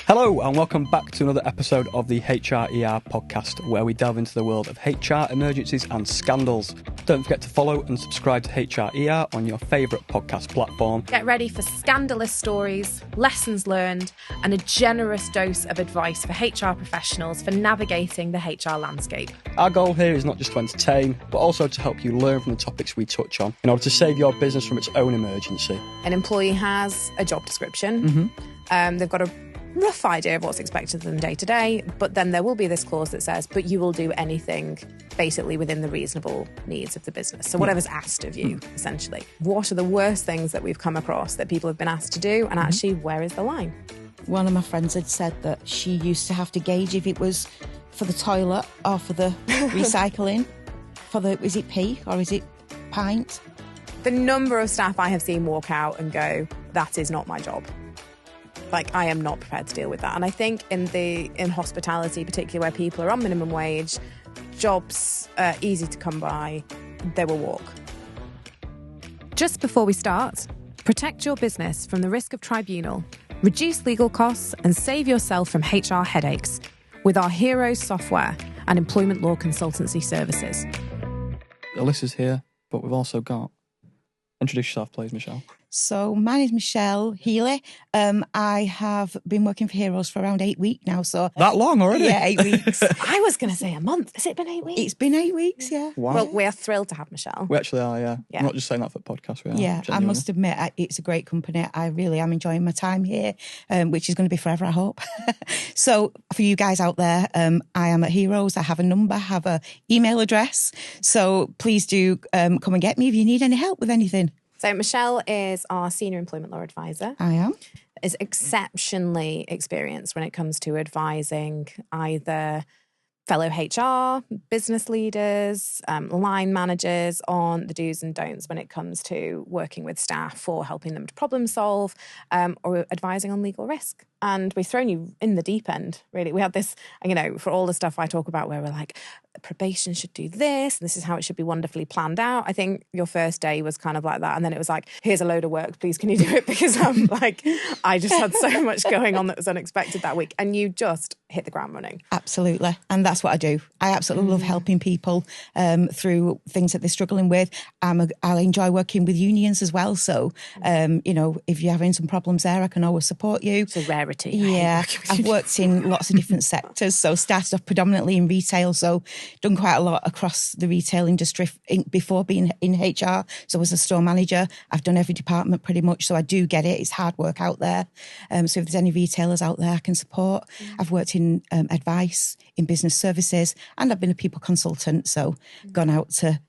Hello and welcome back to another episode of the HRER podcast, where we delve into the world of HR emergencies and scandals. Don't forget to follow and subscribe to HRER on your favourite podcast platform. Get ready for scandalous stories, lessons learned, and a generous dose of advice for HR professionals for navigating the HR landscape. Our goal here is not just to entertain, but also to help you learn from the topics we touch on in order to save your business from its own emergency. An employee has a job description. They've got a rough idea of what's expected of them day to day, but then there will be this clause that says, but you will do anything basically within the reasonable needs of the business. So whatever's asked of you, essentially. What are the worst things that we've come across that people have been asked to do, and actually where is the line? One of my friends had said that she used to have to gauge if it was for the toilet or for the recycling, is it pee or is it pint? The number of staff I have seen walk out and go, that is not my job. Like, I am not prepared to deal with that. And I think in hospitality, particularly where people are on minimum wage, jobs are easy to come by, they will walk. Just before we start, protect your business from the risk of tribunal, reduce legal costs, and save yourself from HR headaches with our Heroes software and employment law consultancy services. Alyssa's here, but we've also got... Introduce yourself, please, Michelle. So my name's Michelle Healy. I have been working for Heroes for around 8 weeks now. So That long already? Yeah, 8 weeks. I was going to say a month. Has it been 8 weeks? It's been 8 weeks, yeah. Wow. Well, we're thrilled to have Michelle. We actually are, yeah. Yeah. I'm not just saying that for the podcast, we are. Yeah, genuinely. I must admit, it's a great company. I really am enjoying my time here, which is going to be forever, I hope. So for you guys out there, I am at Heroes. I have a number, have an email address. So please do come and get me if you need any help with anything. So Michelle is our senior employment law advisor. I am. Is exceptionally experienced when it comes to advising either fellow HR, business leaders, line managers on the do's and don'ts when it comes to working with staff or helping them to problem solve, or advising on legal risk. And we've thrown you in the deep end, really. We had this, for all the stuff I talk about where we're like, probation should do this, and this is how it should be wonderfully planned out. I think your first day was kind of like that. And then it was like, here's a load of work, please can you do it? Because I just had so much going on that was unexpected that week. And you just hit the ground running. Absolutely. And that's what I do. I absolutely love helping people through things that they're struggling with. I enjoy working with unions as well. So, if you're having some problems there, I can always support you. It's a rarity. Yeah. I've worked in lots of different sectors. So started off predominantly in retail. So done quite a lot across the retail industry before being in HR. So as a store manager, I've done every department pretty much. So I do get it. It's hard work out there. So if there's any retailers out there I can support. I've worked in advice, in business services, and I've been a people consultant. So gone out to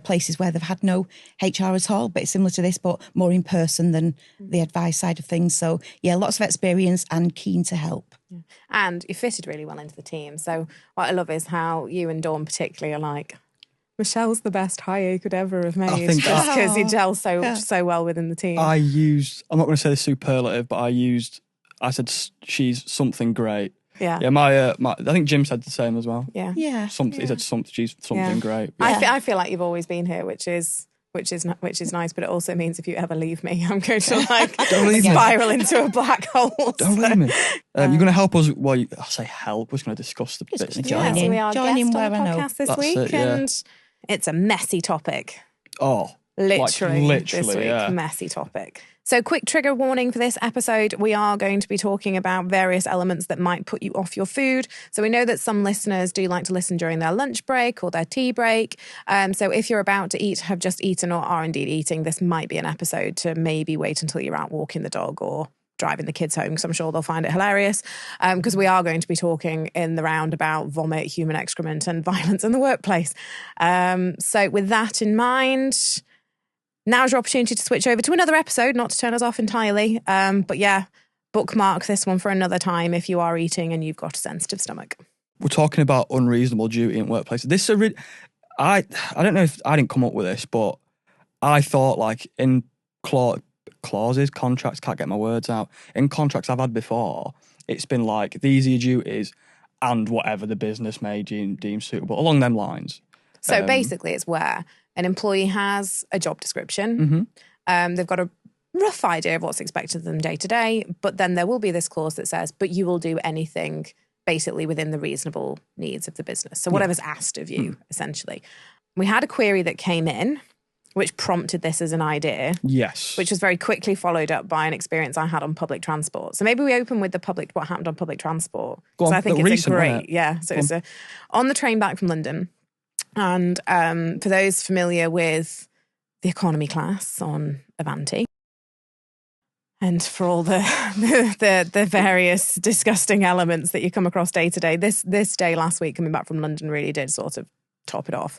places where they've had no HR at all, but it's similar to this, but more in person than the advice side of things. So yeah, lots of experience and keen to help. Yeah. And you fitted really well into the team. So what I love is how you and Dawn particularly are like, Michelle's the best hire you could ever have made, just because you gel so well within the team. I'm not going to say the superlative, but I said she's something great. Yeah. Yeah, I think Jim said the same as well. Yeah. Yeah. He said she's something great. Yeah. I feel like you've always been here, which is nice, but it also means if you ever leave me, I'm going to spiral into a black hole. Don't leave me. You're going to help us. Well, I say help. We're just going to discuss the bits. Join in. So we are Join in guest where on the I know. podcast this That's week, it, yeah. and it's a messy topic. Oh, Literally this week, yeah. messy topic. So quick trigger warning for this episode. We are going to be talking about various elements that might put you off your food. So we know that some listeners do like to listen during their lunch break or their tea break. So if you're about to eat, have just eaten, or are indeed eating, this might be an episode to maybe wait until you're out walking the dog or driving the kids home, because I'm sure they'll find it hilarious. Because we are going to be talking in the round about vomit, human excrement, and violence in the workplace. So with that in mind, now's your opportunity to switch over to another episode, not to turn us off entirely. But yeah, bookmark this one for another time if you are eating and you've got a sensitive stomach. We're talking about unreasonable duty in workplaces. This is I don't know if I didn't come up with this, but I thought like in clauses, contracts, can't get my words out. In contracts I've had before, it's been like, these are your duties and whatever the business may deem suitable, along them lines. So basically it's where an employee has a job description. They've got a rough idea of what's expected of them day to day. But then there will be this clause that says, but you will do anything basically within the reasonable needs of the business. So whatever's asked of you, essentially. We had a query that came in, which prompted this as an idea. Yes. Which was very quickly followed up by an experience I had on public transport. So maybe we open with what happened on public transport. Go on, I think it's recent, a wasn't great, it? yeah. So it's on the train back from London. And for those familiar with the economy class on Avanti, and for all the various disgusting elements that you come across day to day, this day last week coming back from London really did sort of top it off,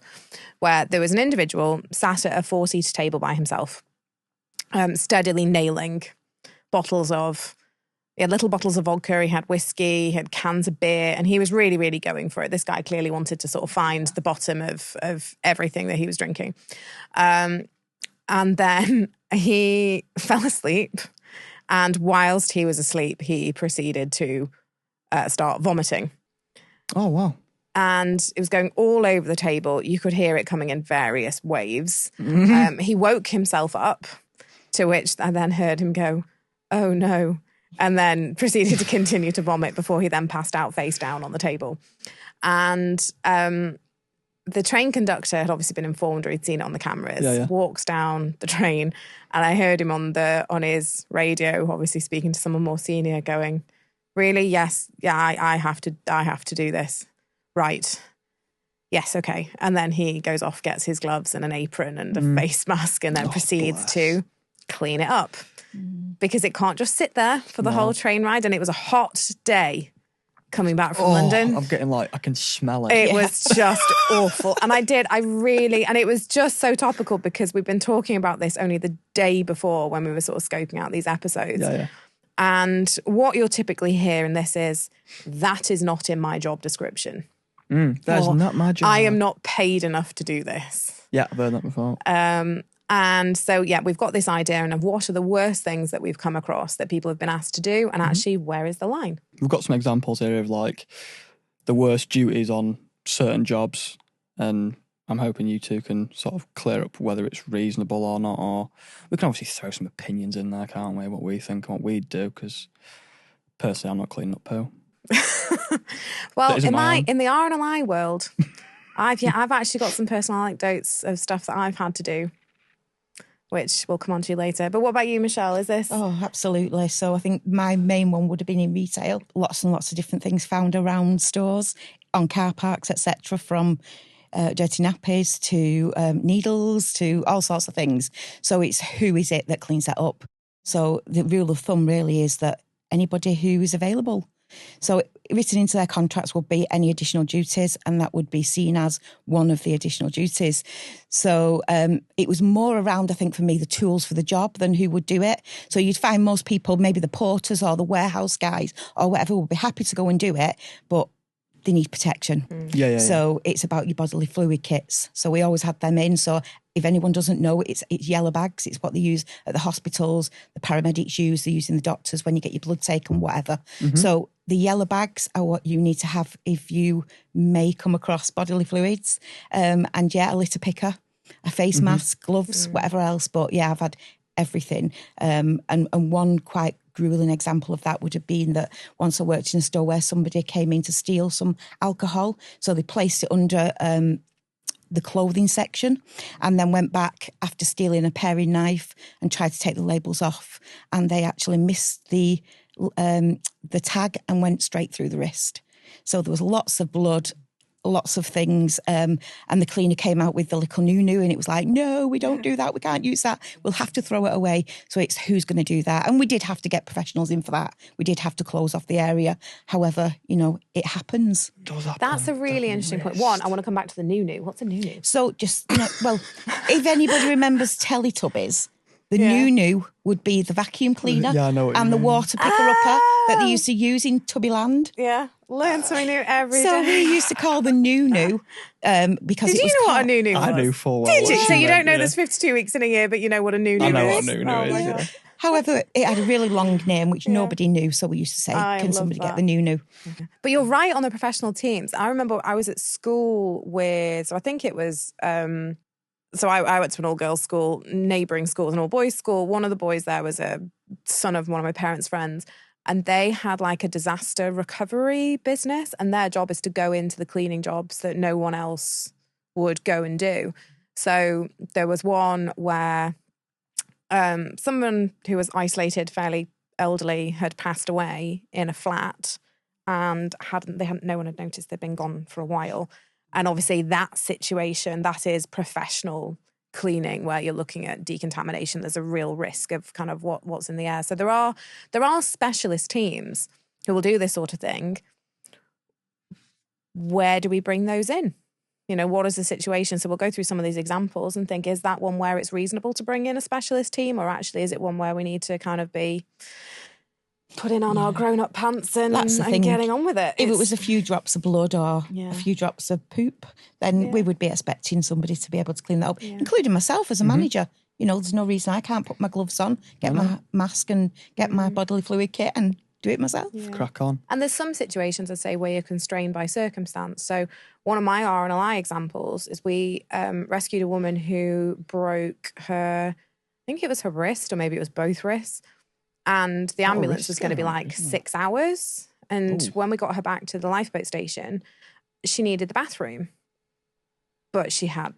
where there was an individual sat at a 4-seater table by himself, steadily nailing he had little bottles of vodka, he had whiskey, he had cans of beer, and he was really, really going for it. This guy clearly wanted to sort of find the bottom of everything that he was drinking. And then he fell asleep, and whilst he was asleep, he proceeded to start vomiting. Oh, wow. And it was going all over the table. You could hear it coming in various waves. He woke himself up, to which I then heard him go, "Oh no," and then proceeded to continue to vomit before he then passed out face down on the table. And the train conductor had obviously been informed, or he'd seen it on the cameras, walks down the train, and I heard him on his radio, obviously speaking to someone more senior, going, "Really? Yes. Yeah, I have to do this. Right. Yes, okay." And then he goes off, gets his gloves and an apron and a face mask, and then proceeds to clean it up. Because it can't just sit there for the whole train ride. And it was a hot day coming back from London. I'm getting I can smell it. It was just awful. And and it was just so topical because we've been talking about this only the day before when we were sort of scoping out these episodes. Yeah. And what you'll typically hear in this is, that is not in my job description. That's not my job. I am not paid enough to do this. Yeah, I've heard that before. And so, we've got this idea of what are the worst things that we've come across that people have been asked to do, and actually, where is the line? We've got some examples here of the worst duties on certain jobs, and I'm hoping you two can sort of clear up whether it's reasonable or not, or we can obviously throw some opinions in there, can't we? What we think and what we'd do, because personally, I'm not cleaning up poo. Well, in the R&LI world, I've actually got some personal anecdotes of stuff that I've had to do, which we'll come on to later. But what about you, Michelle? Is this? Oh, absolutely. So I think my main one would have been in retail. Lots and lots of different things found around stores, on car parks, etc., from dirty nappies to needles to all sorts of things. So it's who is it that cleans that up? So the rule of thumb really is that anybody who is available. So written into their contracts would be any additional duties, and that would be seen as one of the additional duties. So it was more around, I think, for me, the tools for the job than who would do it. So you'd find most people, maybe the porters or the warehouse guys or whatever, would be happy to go and do it, but they need protection. So it's about your bodily fluid kits. So we always had them in. So if anyone doesn't know, it's yellow bags. It's what they use at the hospitals, the paramedics use, they're using the doctors when you get your blood taken, whatever. So the yellow bags are what you need to have if you may come across bodily fluids. And a litter picker, a face mask, gloves, whatever else. But I've had everything. And one quite grueling example of that would have been that once I worked in a store where somebody came in to steal some alcohol. So they placed it under the clothing section and then went back after stealing a paring knife and tried to take the labels off. And they actually missed the tag and went straight through the wrist. So there was lots of blood, lots of things. And the cleaner came out with the little new and it was like, no, we don't do that. We can't use that. We'll have to throw it away. So it's who's going to do that. And we did have to get professionals in for that. We did have to close off the area. However, it happens. That's a really interesting point. One, I want to come back to the new. What's a new? So just, if anybody remembers Teletubbies, the new would be the vacuum cleaner and the water picker-upper that they used to use in Tubbyland. Yeah, learn something new every day. So we used to call the new because Did it was you know what a new was? I knew full well. Did you? So you don't know there's 52 weeks in a year, but you know what a new is? I know what a new is, yeah. However, it had a really long name, which nobody knew, so we used to say, can somebody get the new? Okay. But you're right on the professional teams. I remember I was at school with, so I think it was So I went to an all-girls school, neighbouring school was an all-boys school. One of the boys there was a son of one of my parents' friends, and they had like a disaster recovery business, and their job is to go into the cleaning jobs that no one else would go and do. So there was one where someone who was isolated, fairly elderly, had passed away in a flat, and no one had noticed they'd been gone for a while. And obviously that situation, that is professional cleaning where you're looking at decontamination. There's a real risk of kind of what's in the air. So there are specialist teams who will do this sort of thing. Where do we bring those in? You know, what is the situation? So we'll go through some of these examples and think, is that one where it's reasonable to bring in a specialist team, or actually is it one where we need to kind of be putting on our grown-up pants and getting on with it? If it was a few drops of blood or a few drops of poop, then we would be expecting somebody to be able to clean that up, including myself as a manager. You know, there's no reason I can't put my gloves on, get my mask and get my bodily fluid kit and do it myself. Yeah. Crack on. And there's some situations, I'd say, where you're constrained by circumstance. So one of my R&LI examples is we rescued a woman who broke her, I think it was her wrist or maybe it was both wrists. And the ambulance was going to be like 6 hours. And when we got her back to the lifeboat station, she needed the bathroom. But she had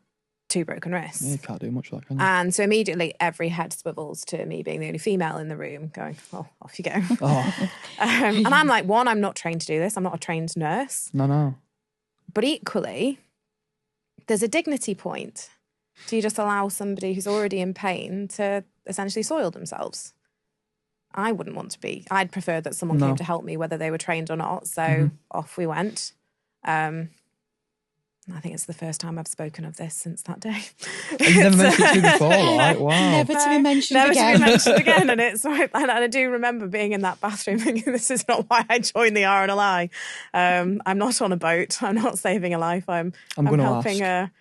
2 broken wrists. Yeah, you can't do much of that, can you? And so immediately every head swivels to me being the only female in the room going, oh, off you go. Oh. And I'm like, one, I'm not trained to do this. I'm not a trained nurse. No. But equally, there's a dignity point. Do you just allow somebody who's already in pain to essentially soil themselves? I wouldn't want to be. I'd prefer that someone came to help me, whether they were trained or not. So off we went. I think it's the first time I've spoken of this since that day. You've never mentioned it to me before, right? Wow. Never to be mentioned again. Never to be mentioned again. And I do remember being in that bathroom thinking, this is not why I joined the R&LI. I'm not on a boat. I'm not saving a life. I'm helping a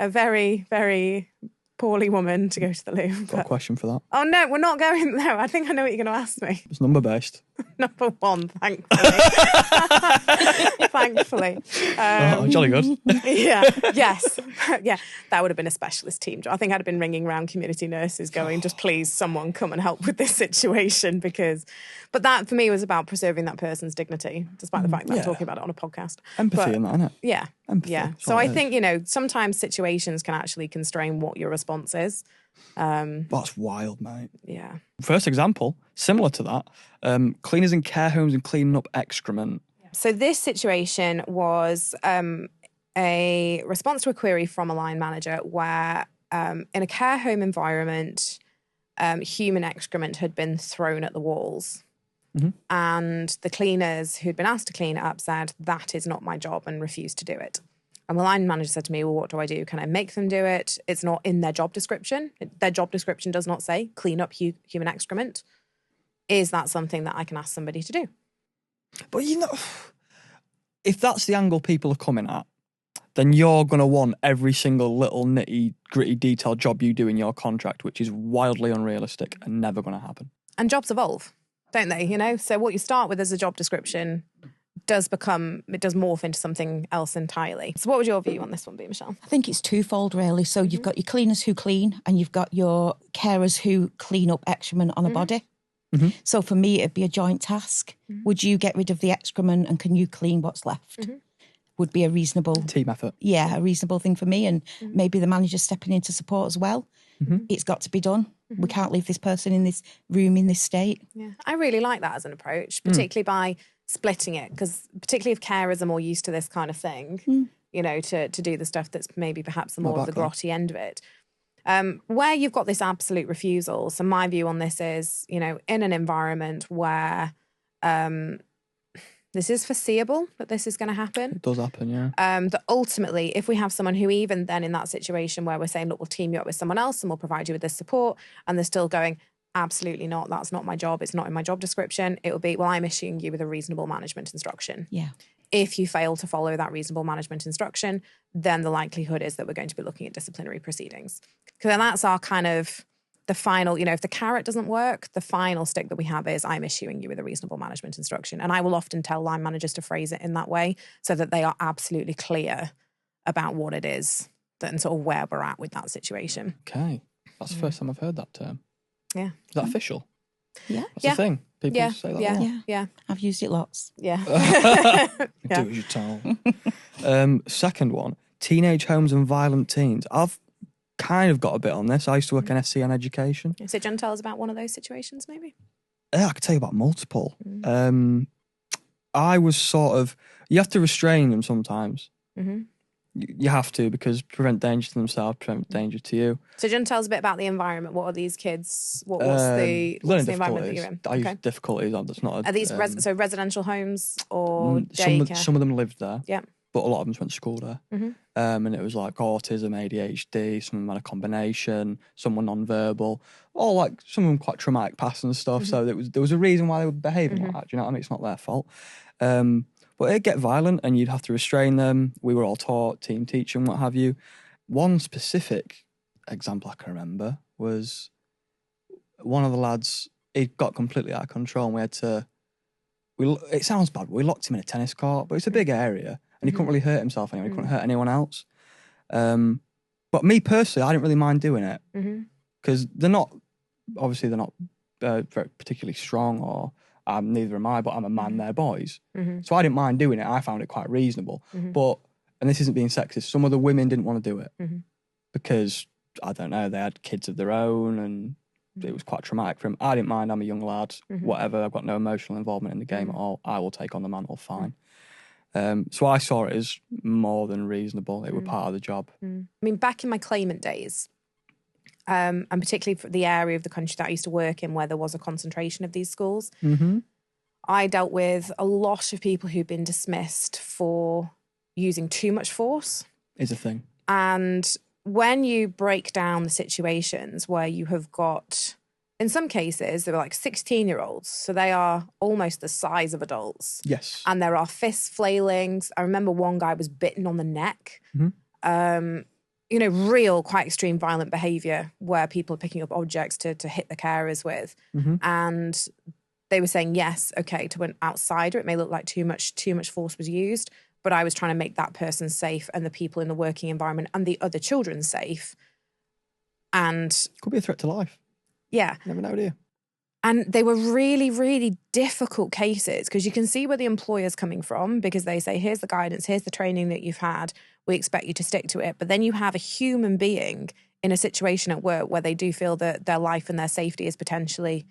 very, very poorly woman to go to the loo. Got a question for that. Oh, no, we're not going there. I think I know what you're going to ask me. It's number based. Number 1, thankfully. Thankfully. Jolly good. Yes. Yeah, that would have been a specialist team. I think I'd have been ringing around community nurses going, just please someone come and help with this situation but that for me was about preserving that person's dignity, despite the fact that I'm talking about it on a podcast. Empathy in that, isn't it? Yeah. Empathy. Yeah. So I think, sometimes situations can actually constrain what your response is. That's wild, mate. Yeah. First example, similar to that, cleaners in care homes and cleaning up excrement. So this situation was a response to a query from a line manager where in a care home environment, human excrement had been thrown at the walls. And the cleaners who'd been asked to clean it up said, that is not my job, and refused to do it. And the line manager said to me, well, what do I do? Can I make them do it? It's not in their job description. Their job description does not say clean up human excrement. Is that something that I can ask somebody to do? But if that's the angle people are coming at, then you're going to want every single little nitty gritty detailed job you do in your contract, which is wildly unrealistic and never going to happen. And jobs evolve, don't they? So what you start with as a job description does morph into something else entirely. So what would your view on this one be, Michelle? I think it's twofold, really. So you've got your cleaners who clean and you've got your carers who clean up excrement on a body. So for me, it'd be a joint task. Would you get rid of the excrement and can you clean what's left? Would be a reasonable... team effort. Yeah, a reasonable thing for me, and maybe the manager stepping in to support as well. It's got to be done. We can't leave this person in this room in this state. Yeah, I really like that as an approach, particularly by splitting it, because particularly if carers are more used to this kind of thing, to do the stuff that's maybe perhaps the more of the grotty end of it. Where you've got this absolute refusal, so my view on this is, in an environment where this is foreseeable that this is going to happen. It does happen, yeah. That ultimately, if we have someone who even then in that situation where we're saying, look, we'll team you up with someone else and we'll provide you with this support, and they're still going, absolutely not, that's not my job, it's not in my job description, it will be, well, I'm issuing you with a reasonable management instruction. Yeah. If you fail to follow that reasonable management instruction, then the likelihood is that we're going to be looking at disciplinary proceedings. Because then that's our kind of the final, if the carrot doesn't work, the final stick that we have is I'm issuing you with a reasonable management instruction. And I will often tell line managers to phrase it in that way so that they are absolutely clear about what it is and sort of where we're at with that situation. Okay. That's the first time I've heard that term. Yeah. Is that official? Yeah. That's a thing. People Yeah. say that Yeah. a lot. Yeah. Yeah. I've used it lots. Yeah. Do as you're told. Second one, teenage homes and violent teens. I've kind of got a bit on this. I used to work in SCN education. So do you want to tell us about one of those situations maybe? Yeah, I could tell you about multiple. I was sort of, you have to restrain them sometimes. Mm-hmm. You have to, because prevent danger to themselves, prevent danger to you. So do you want to tell us a bit about the environment? What are these kids? What's the environment that you're in? I use difficulties. That's not. Are these residential homes or daycare? Some of them lived there. Yeah. But a lot of them went to school there. Mm-hmm. And it was like autism, ADHD, some of them had a combination, some were non-verbal, all like some of them quite traumatic past and stuff. Mm-hmm. So there was a reason why they were behaving like that. Do you know what I mean? It's not their fault. But it'd get violent and you'd have to restrain them. We were all taught team teaching, what have you. One specific example I can remember was one of the lads, he got completely out of control and we had to, it sounds bad, but we locked him in a tennis court, but it's a big area and he couldn't really hurt himself anyway, he couldn't hurt anyone else. But me personally, I didn't really mind doing it because they're not very particularly strong or neither am I, but I'm a man, they're boys. So I didn't mind doing it. I found it quite reasonable. But, and this isn't being sexist, some of the women didn't want to do it because, I don't know, they had kids of their own and it was quite traumatic for them. I didn't mind, I'm a young lad, whatever, I've got no emotional involvement in the game at all. I will take on the mantle, fine. So I saw it as more than reasonable. It was part of the job. I mean, back in my claimant days, and particularly for the area of the country that I used to work in where there was a concentration of these schools, I dealt with a lot of people who'd been dismissed for using too much force. Is a thing. And when you break down the situations where you have got, in some cases, they were like 16-year-olds, so they are almost the size of adults. Yes. And there are fist flailings. I remember one guy was bitten on the neck. Real quite extreme violent behaviour where people are picking up objects to hit the carers with. And they were saying, yes, okay, to an outsider, it may look like too much force was used, but I was trying to make that person safe and the people in the working environment and the other children safe. And could be a threat to life. Yeah. Never know, do you? And they were really, really difficult cases because you can see where the employer's coming from because they say, here's the guidance, here's the training that you've had, we expect you to stick to it. But then you have a human being in a situation at work where they do feel that their life and their safety is potentially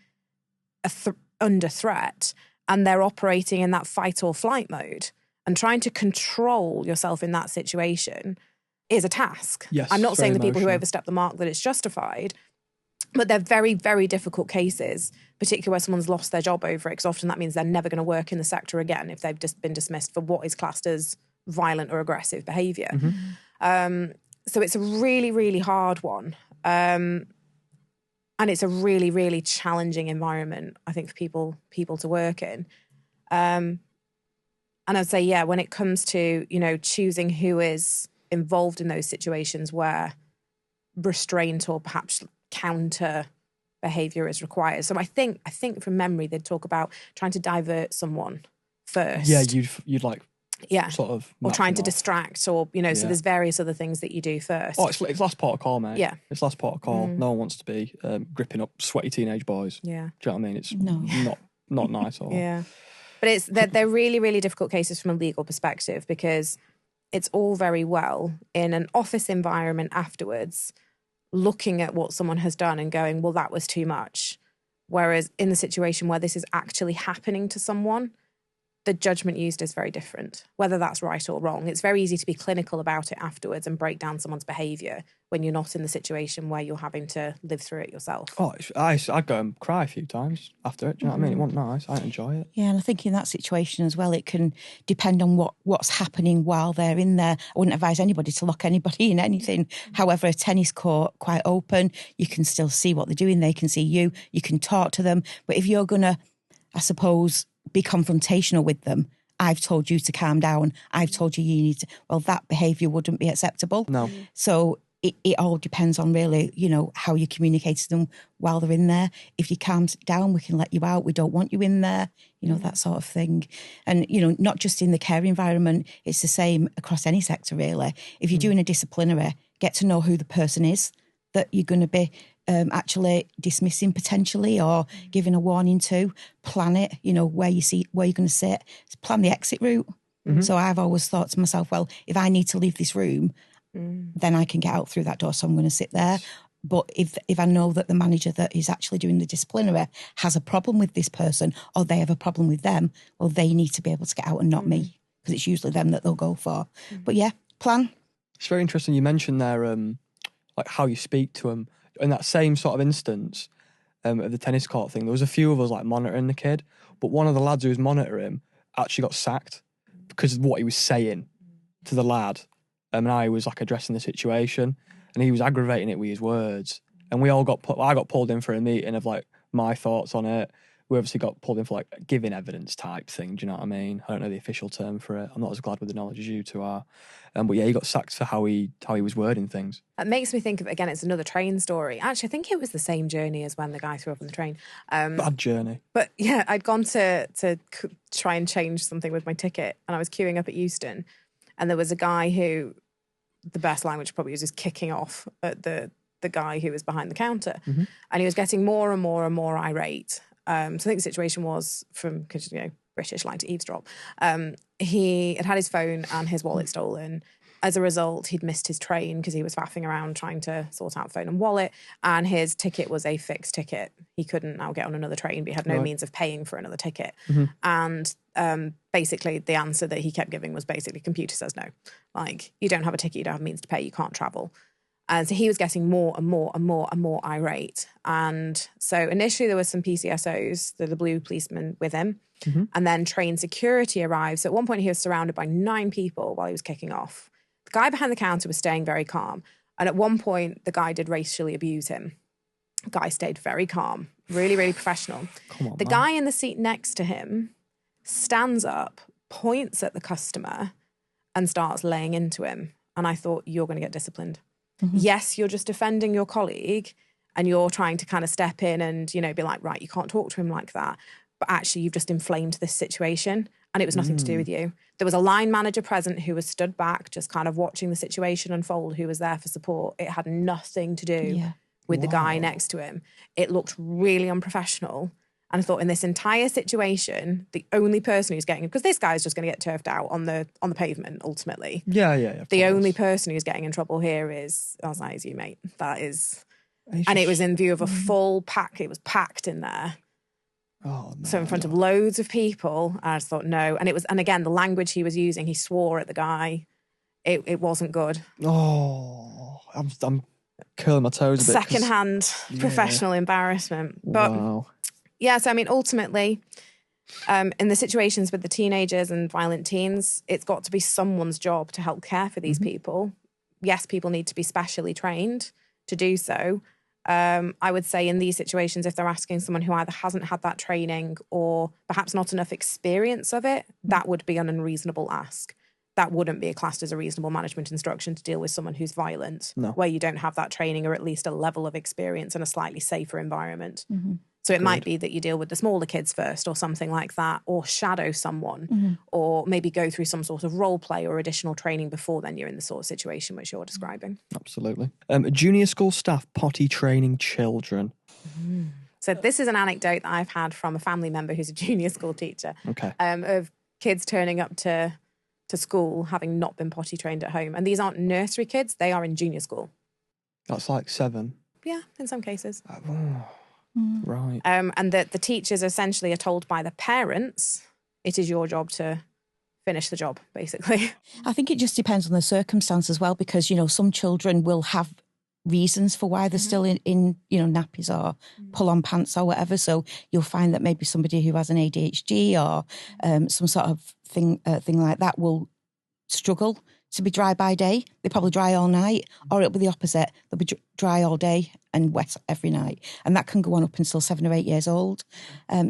under threat and they're operating in that fight or flight mode. And trying to control yourself in that situation is a task. Yes, I'm not saying the people who emotional. overstep the mark that it's justified, but they're very, very difficult cases, particularly where someone's lost their job over it, because often that means they're never going to work in the sector again if they've just been dismissed for what is classed as violent or aggressive behaviour. So it's a really, really hard one. And it's a really, really challenging environment, I think, for people to work in. And I'd say, yeah, when it comes to, choosing who is involved in those situations where restraint or perhaps counter behaviour is required. So I think from memory, they'd talk about trying to divert someone first. Yeah, you'd like sort of... Or trying to off. distract or, so there's various other things that you do first. Oh, it's last port of call, mate. Yeah. It's last port of call. No one wants to be gripping up sweaty teenage boys. Yeah. Do you know what I mean? It's not nice at all. Yeah. But they're really, really difficult cases from a legal perspective because it's all very well in an office environment afterwards looking at what someone has done and going, well, that was too much. Whereas in the situation where this is actually happening to someone, the judgment used is very different, whether that's right or wrong. It's very easy to be clinical about it afterwards and break down someone's behaviour when you're not in the situation where you're having to live through it yourself. Oh, I'd go and cry a few times after it. Do you know what I mean? It wasn't nice. I enjoy it. Yeah, and I think in that situation as well, it can depend on what's happening while they're in there. I wouldn't advise anybody to lock anybody in anything. However, a tennis court, quite open, you can still see what they're doing. They can see you. You can talk to them. But if you're going to, I suppose, be confrontational with them, I've told you to calm down, I've told you need to, well, that behaviour wouldn't be acceptable. No. So it all depends on really, how you communicate to them while they're in there. If you calm down, we can let you out. We don't want you in there, that sort of thing. And, not just in the care environment, it's the same across any sector, really. If you're doing a disciplinary, get to know who the person is that you're going to be actually dismissing potentially or giving a warning to. Plan it, where you're going to sit. Plan the exit route. So I've always thought to myself, well, if I need to leave this room, then I can get out through that door, so I'm going to sit there. But if I know that the manager that is actually doing the disciplinary has a problem with this person or they have a problem with them, well, they need to be able to get out and not me, because it's usually them that they'll go for. But yeah, plan. It's very interesting you mentioned there, like how you speak to them. In that same sort of instance of the tennis court thing, there was a few of us like monitoring the kid, but one of the lads who was monitoring him actually got sacked because of what he was saying to the lad. And I was like addressing the situation, and he was aggravating it with his words. And we all I got pulled in for a meeting of like my thoughts on it. We obviously got pulled in for like giving evidence type thing. Do you know what I mean? I don't know the official term for it. I'm not as glad with the knowledge as you two are. But yeah, he got sacked for how he was wording things. It makes me think of, again, it's another train story. Actually, I think it was the same journey as when the guy threw up on the train. Bad journey. But yeah, I'd gone to try and change something with my ticket, and I was queuing up at Euston, and there was a guy who, the best language probably was just kicking off at the guy who was behind the counter. And he was getting more and more and more irate. So I think the situation was because British like to eavesdrop. He had his phone and his wallet stolen. As a result, he'd missed his train because he was faffing around trying to sort out phone and wallet, and his ticket was a fixed ticket. He couldn't now get on another train, but he had no means of paying for another ticket. And basically the answer that he kept giving was basically, computer says no. Like, you don't have a ticket, you don't have means to pay, you can't travel. And so he was getting more and more and more and more irate. And so initially there was some PCSOs, the blue policemen, with him. And then train security arrived. So at one point he was surrounded by 9 people while he was kicking off. The guy behind the counter was staying very calm. And at one point the guy did racially abuse him. The guy stayed very calm, really, really professional. Come on, the guy in the seat next to him stands up, points at the customer and starts laying into him. And I thought, you're going to get disciplined. Yes, you're just defending your colleague and you're trying to kind of step in and, be like, right, you can't talk to him like that. But actually, you've just inflamed this situation and it was nothing to do with you. There was a line manager present who was stood back, just kind of watching the situation unfold, who was there for support. It had nothing to do with the guy next to him. It looked really unprofessional. And I thought, in this entire situation, the only person who's getting, because this guy's just going to get turfed out on the pavement ultimately. Yeah. The only person who's getting in trouble here is you, mate. That is, and it was in view of a full pack. It was packed in there. Oh, no, so in front of loads of people. I just thought, no. And again, the language he was using, he swore at the guy. It wasn't good. Oh, I'm curling my toes a bit. Secondhand professional embarrassment. But wow. Yeah, so I mean, ultimately, in the situations with the teenagers and violent teens, it's got to be someone's job to help care for these people. Yes, people need to be specially trained to do so. I would say in these situations, if they're asking someone who either hasn't had that training or perhaps not enough experience of it, that would be an unreasonable ask. That wouldn't be classed as a reasonable management instruction to deal with someone who's violent, where you don't have that training or at least a level of experience in a slightly safer environment. So it might be that you deal with the smaller kids first or something like that, or shadow someone, or maybe go through some sort of role play or additional training before then you're in the sort of situation which you're describing. Absolutely. Junior school staff potty training children. So this is an anecdote that I've had from a family member who's a junior school teacher. Okay. Of kids turning up to school having not been potty trained at home. And these aren't nursery kids, they are in junior school. That's like 7. Yeah, in some cases. Right. And that the teachers essentially are told by the parents, it is your job to finish the job, basically. I think it just depends on the circumstance as well, because, some children will have reasons for why they're still in nappies or pull-on pants or whatever. So you'll find that maybe somebody who has an ADHD or some sort of thing like that will struggle to be dry by day. They probably dry all night, or it'll be the opposite. They'll be dry all day and wet every night. And that can go on up until 7 or 8 years old.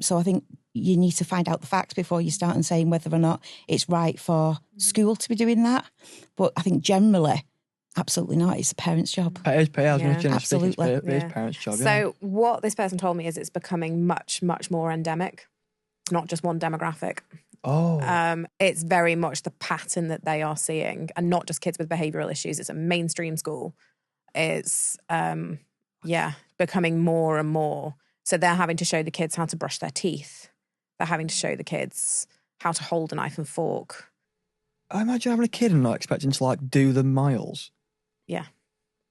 So I think you need to find out the facts before you start and saying whether or not it's right for school to be doing that. But I think generally, absolutely not. It's a parent's job. It is, absolutely. It is parents' job. So what this person told me is it's becoming much, much more endemic, not just one demographic. It's very much the pattern that they are seeing, and not just kids with behavioural issues. It's a mainstream school. It's, becoming more and more. So they're having to show the kids how to brush their teeth. They're having to show the kids how to hold a knife and fork. I imagine having a kid and not expecting to like do the miles. Yeah.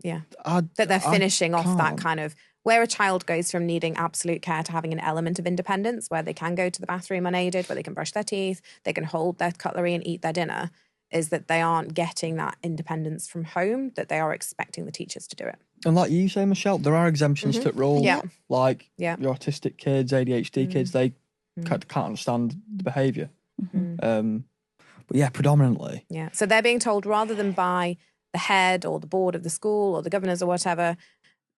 Yeah. That they're finishing off that kind of, where a child goes from needing absolute care to having an element of independence, where they can go to the bathroom unaided, where they can brush their teeth, they can hold their cutlery and eat their dinner, is that they aren't getting that independence from home, that they are expecting the teachers to do it. And like you say, Michelle, there are exemptions to the rule. Yeah. Like your autistic kids, ADHD kids, they can't understand the behaviour. But yeah, predominantly. Yeah. So they're being told, rather than by the head or the board of the school or the governors or whatever,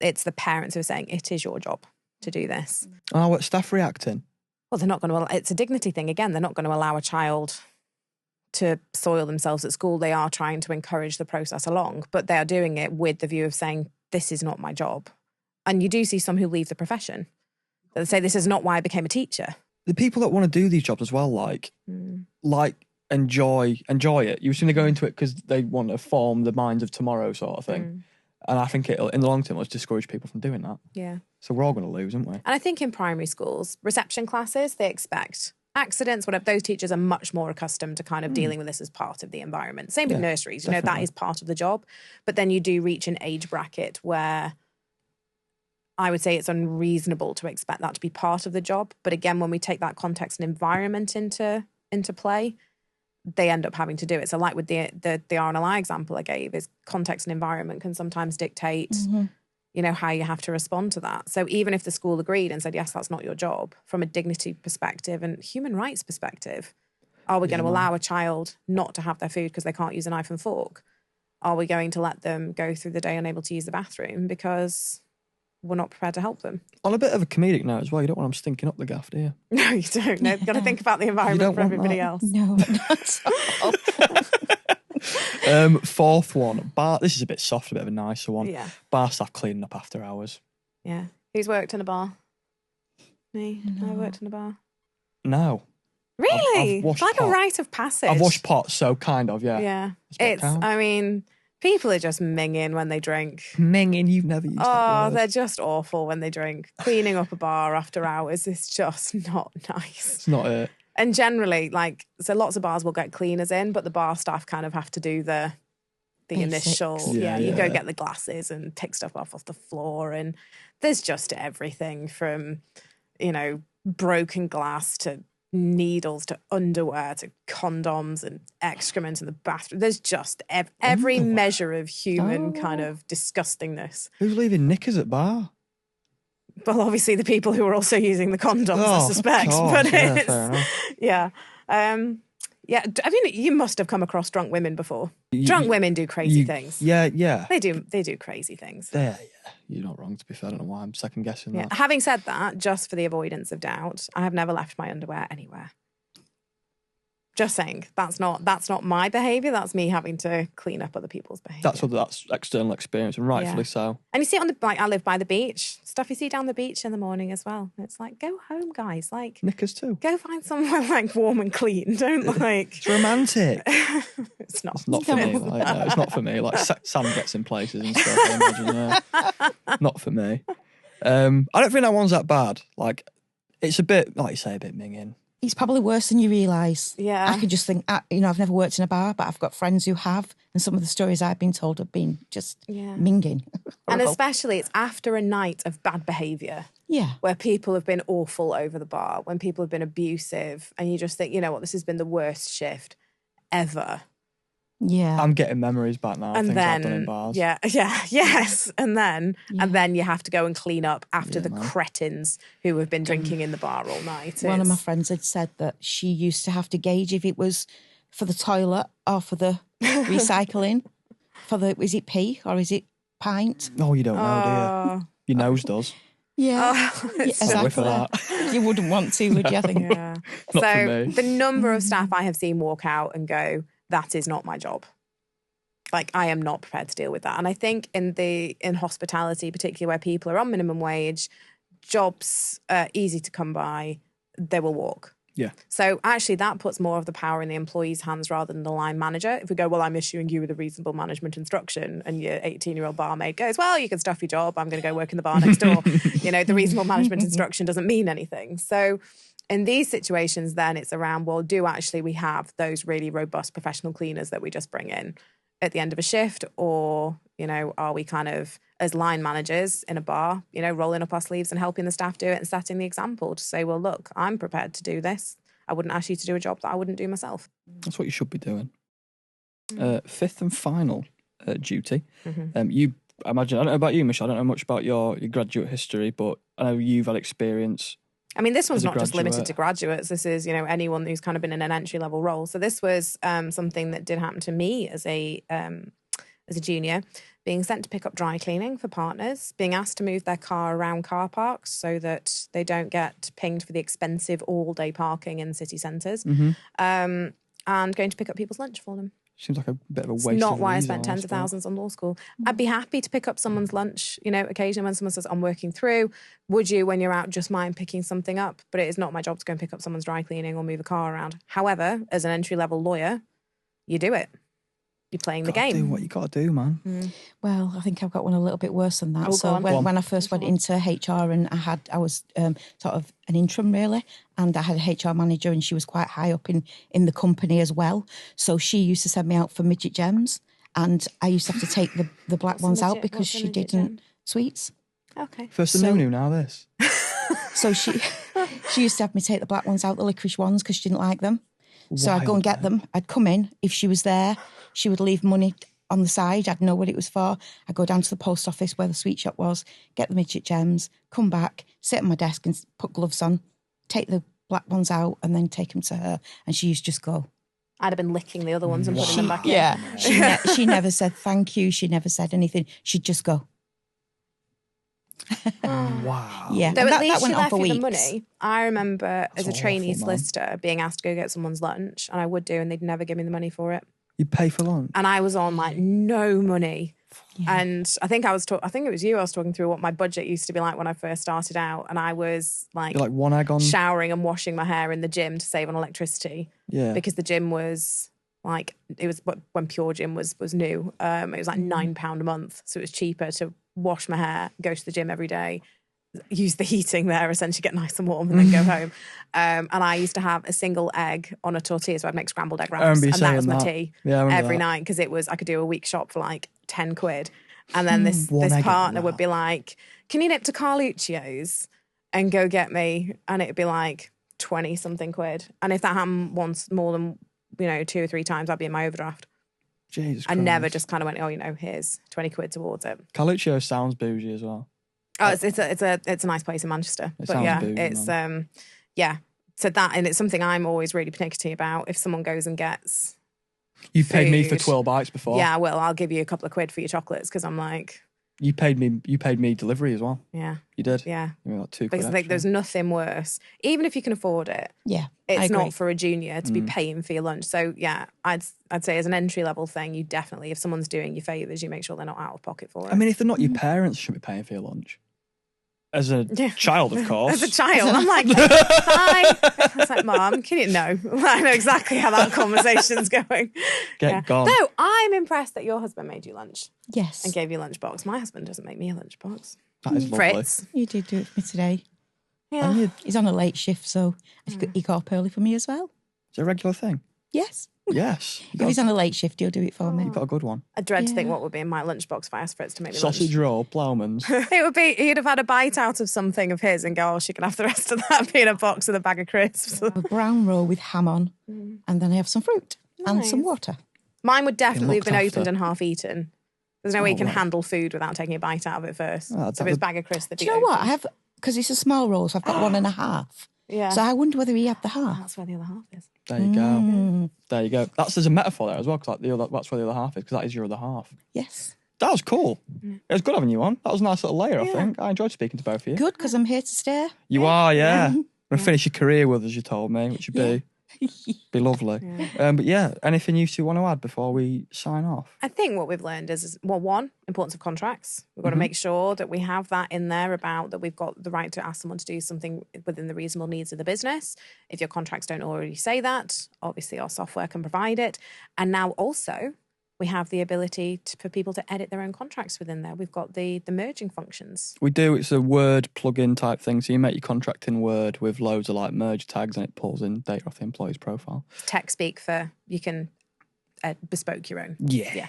it's the parents who are saying, it is your job to do this. Oh, what staff reacting? Well, they're not going to, it's a dignity thing. Again, they're not going to allow a child to soil themselves at school. They are trying to encourage the process along, but they are doing it with the view of saying, this is not my job. And you do see some who leave the profession. They say, this is not why I became a teacher. The people that want to do these jobs as well, enjoy it. You seem to go into it because they want to form the minds of tomorrow, sort of thing. And I think it'll, in the long term, it'll discourage people from doing that. Yeah. So we're all going to lose, aren't we? And I think in primary schools, reception classes, they expect accidents, whatever. Those teachers are much more accustomed to kind of dealing with this as part of the environment. Same with nurseries, definitely. that is part of the job. But then you do reach an age bracket where I would say it's unreasonable to expect that to be part of the job. But again, when we take that context and environment into play, they end up having to do it. So like with the RNLI example I gave, is context and environment can sometimes dictate, how you have to respond to that. So even if the school agreed and said, yes, that's not your job, from a dignity perspective and human rights perspective, are we going to allow a child not to have their food because they can't use a knife and fork? Are we going to let them go through the day unable to use the bathroom because we're not prepared to help them? On a bit of a comedic note as well, you don't want them stinking up the gaff, do you? No, you don't. No, you've got to think about the environment for everybody else. No, not at all. Fourth one, bar. This is a bit soft, a bit of a nicer one. Yeah. Bar staff cleaning up after hours. Yeah. Who's worked in a bar? Me. I worked in a bar. No. Really? I've washed It's like pot. a rite of passage. I've washed pots, so kind of, yeah. Yeah. Does that count? I mean, people are just minging when they drink. Minging, you've never used that Oh, word. they're just awful when they drink. Cleaning up a bar after hours is just not nice. It's not it. And generally, so lots of bars will get cleaners in, but the bar staff kind of have to do the Basics. initial. Yeah, You yeah. go get the glasses and pick stuff off the floor. And there's just everything from, broken glass to needles to underwear to condoms and excrement in the bathroom. There's just every measure of human kind of disgustingness. Who's leaving knickers at bar? Well, obviously the people who are also using the condoms, I Oh, suspect. God, But yeah, it's, fair enough. yeah. I mean, you must have come across drunk women before. Drunk women do crazy things. Yeah. They do crazy things. Yeah. You're not wrong, to be fair. I don't know why I'm second guessing Yeah. that. Having said that, just for the avoidance of doubt, I have never left my underwear anywhere. Just saying, that's not my behaviour. That's me having to clean up other people's behaviour. That's external experience, and rightfully so. And you see it on I live by the beach. Stuff you see down the beach in the morning as well. It's like, go home, guys. Like, Knickers too. go find somewhere warm and clean. Don't It's romantic. It's not. It's not for me. No, it's not for me. Like sand gets in places and stuff. I imagine. Yeah. Not for me. I don't think that one's that bad. Like, it's a bit, like you say, a bit minging. It's probably worse than you realise. Yeah. I could just think, I've never worked in a bar, but I've got friends who have, and some of the stories I've been told have been just minging. And Horrible. especially it's after a night of bad behaviour. Yeah. Where people have been awful over the bar, when people have been abusive, and you just think, you know what, this has been the worst shift ever. Yeah. I'm getting memories back now. And Things then, I've done in bars. yes. And then you have to go and clean up after the cretins who have been drinking in the bar all night. One of my friends had said that she used to gauge if it was for the toilet or for the recycling. Is it pee or is it pint? Oh, you don't know, do you? Your nose does. Yeah. A whiff of that. You wouldn't want to, would you? I think. Yeah. Not for So me. the number of staff I have seen walk out and go, that is not my job. Like, I am not prepared to deal with that. And I think in hospitality, particularly where people are on minimum wage, jobs are easy to come by, they will walk. Yeah. So actually that puts more of the power in the employee's hands rather than the line manager. If we go, well, I'm issuing you with a reasonable management instruction, and your 18-year-old barmaid goes, well, you can stuff your job, I'm going to go work in the bar next door. The reasonable management instruction doesn't mean anything. So in these situations, then it's around, well, do actually we have those really robust professional cleaners that we just bring in at the end of a shift? Or, are we kind of, as line managers in a bar, rolling up our sleeves and helping the staff do it and setting the example to say, well, look, I'm prepared to do this. I wouldn't ask you to do a job that I wouldn't do myself. That's what you should be doing. Fifth and final duty. I imagine, I don't know about you, Michelle, I don't know much about your graduate history, but I know you've had experience. I mean, this one's not just graduate. limited to graduates. This is, anyone who's kind of been in an entry-level role. So this was something that did happen to me as a junior, being sent to pick up dry cleaning for partners, being asked to move their car around car parks so that they don't get pinged for the expensive all-day parking in city centres, and going to pick up people's lunch for them. Seems like a bit of a waste. It's not of why I resource, spent tens of thousands on law school. I'd be happy to pick up someone's lunch, occasionally when someone says, I'm working through. Would you, when you're out, just mind picking something up? But it is not my job to go and pick up someone's dry cleaning or move a car around. However, as an entry-level lawyer, you do it. You're playing the game. Do what you got to do, man. Well, I think I've got one a little bit worse than that. Oh, so when I first went into HR, and I was sort of an interim really, and I had a HR manager, and she was quite high up in the company as well. So she used to send me out for midget gems, and I used to have to take the black ones out because she didn't sweets. Okay. First and new now this. So she used to have me take the black ones out, the licorice ones, because she didn't like them. So I'd go and get them. I'd come in. If she was there, she would leave money on the side. I'd know what it was for. I'd go down to the post office where the sweet shop was, get the midget gems, come back, sit at my desk and put gloves on, take the black ones out and then take them to her. And she used to just go. I'd have been licking the other ones and putting them back in. Yeah. She never said thank you. She never said anything. She'd just go. Wow. Yeah. Though at least that went she on left for you the weeks. money. I remember as a trainee awful, man. solicitor being asked to go get someone's lunch, and I would do, and they'd never give me the money for it. You pay for lunch? And I was on like no money. Yeah. And I think I think it was you I was talking through what my budget used to be like when I first started out, and I was like, You're like one egg on showering and washing my hair in the gym to save on electricity. Yeah. Because the gym was like, it was when Pure Gym was new. It was like £9 a month, so it was cheaper to wash my hair, go to the gym every day, use the heating there, essentially get nice and warm, and then go home. And I used to have a single egg on a tortilla, so I'd make scrambled egg wraps, and that was my tea every night, because I could do a week shop for like 10 quid. And then this partner would be like, can you nip to Carluccio's and go get me? And it'd be like 20 something quid. And if that happened once more than 2 or 3 times, I'd be in my overdraft. Jesus I Christ. never just kind of went, here's 20 quid towards it. Carluccio sounds bougie as well. Oh, it's a nice place in Manchester. It But sounds yeah, bougie, it's man. So that, and it's something I'm always really pernickety about. If someone goes and gets You paid me for food. 12 bites before. Yeah, well, I'll give you a couple of quid for your chocolates, because I'm like, You paid me delivery as well. yeah, You did. yeah. You were like 2 quid Because I think extra. there's nothing worse, even if you can afford it. Yeah, It's I agree. not for a junior to be paying for your lunch. So yeah, I'd say as an entry level thing, you definitely, if someone's doing you favours, you make sure they're not out of pocket for it. I mean, if they're not your parents, you shouldn't be paying for your lunch. As a child, of course. As a child, I'm like, hi. I was like, Mom, can you know? I know exactly how that conversation's going. Get gone. No, I'm impressed that your husband made you lunch Yes. and gave you a lunchbox. My husband doesn't make me a lunchbox. That is lovely. Fritz. You did do it for me today. Yeah. And He's on a late shift, so he got up early for me as well. It's a regular thing. Yes. Yes. If he's on a late shift, he'll do it for me. You've got a good one. I dread to think Yeah. what would be in my lunchbox if I asked Fritz to make me Sausage lunch. roll, ploughman's. It would be, he'd have had a bite out of something of his and go, oh, she can have the rest of that, be in a box with a bag of crisps. A brown roll with ham on, and then I have some fruit and some Nice. water. Mine would definitely have looked been after. opened and half eaten. There's no way you can right. handle food without taking a bite out of it first. Oh, So if it's a bag of crisps, they'd Do be you know what? open. I have, because it's a small roll, so I've got 1.5. Yeah. So I wonder whether he had the half. That's where the other half is. There you go. There you go. There's a metaphor there as well, because that's where the other half is, because that is your other half. Yes. That was cool. It was good having you on. That was a nice little layer, I think. I enjoyed speaking to both of you. Good, because I'm here to stay. You are, yeah. We're going to finish your career with us, you told me, which would be Be lovely. But yeah, anything you two want to add before we sign off? I think what we've learned is, well, one, importance of contracts. We've got to make sure that we have that in there about that we've got the right to ask someone to do something within the reasonable needs of the business. If your contracts don't already say that, obviously our software can provide it. And now also we have the ability for people to edit their own contracts within there. We've got the merging functions. We do. It's a Word plugin type thing. So you make your contract in Word with loads of like merge tags and it pulls in data off the employee's profile. Tech speak for you can bespoke your own. Yeah.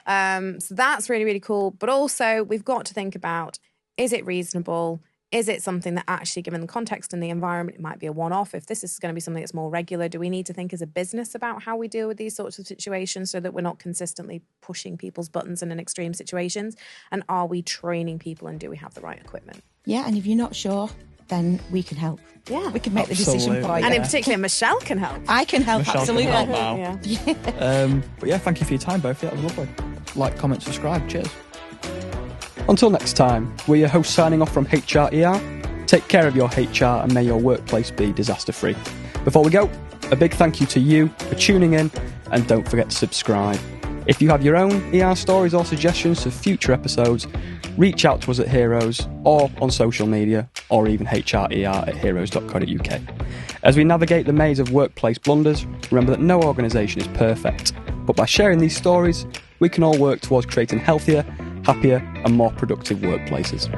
So that's really, really cool. But also we've got to think about, is it reasonable? Is it something that actually, given the context and the environment, it might be a one-off? If this is going to be something that's more regular, do we need to think as a business about how we deal with these sorts of situations so that we're not consistently pushing people's buttons in extreme situations? And are we training people and do we have the right equipment? Yeah, and if you're not sure, then we can help. Yeah. We can make the decision for you. And in particular, Michelle can help. I can help, Michelle absolutely. can help now. But yeah, thank you for your time, both. Yeah, it was lovely. Like, comment, subscribe. Cheers. Until next time, we're your hosts signing off from HRER. Take care of your HR and may your workplace be disaster-free. Before we go, a big thank you to you for tuning in and don't forget to subscribe. If you have your own ER stories or suggestions for future episodes, reach out to us at Heroes or on social media or even HRER@heroes.co.uk. As we navigate the maze of workplace blunders, remember that no organisation is perfect, but by sharing these stories, we can all work towards creating healthier, happier and more productive workplaces.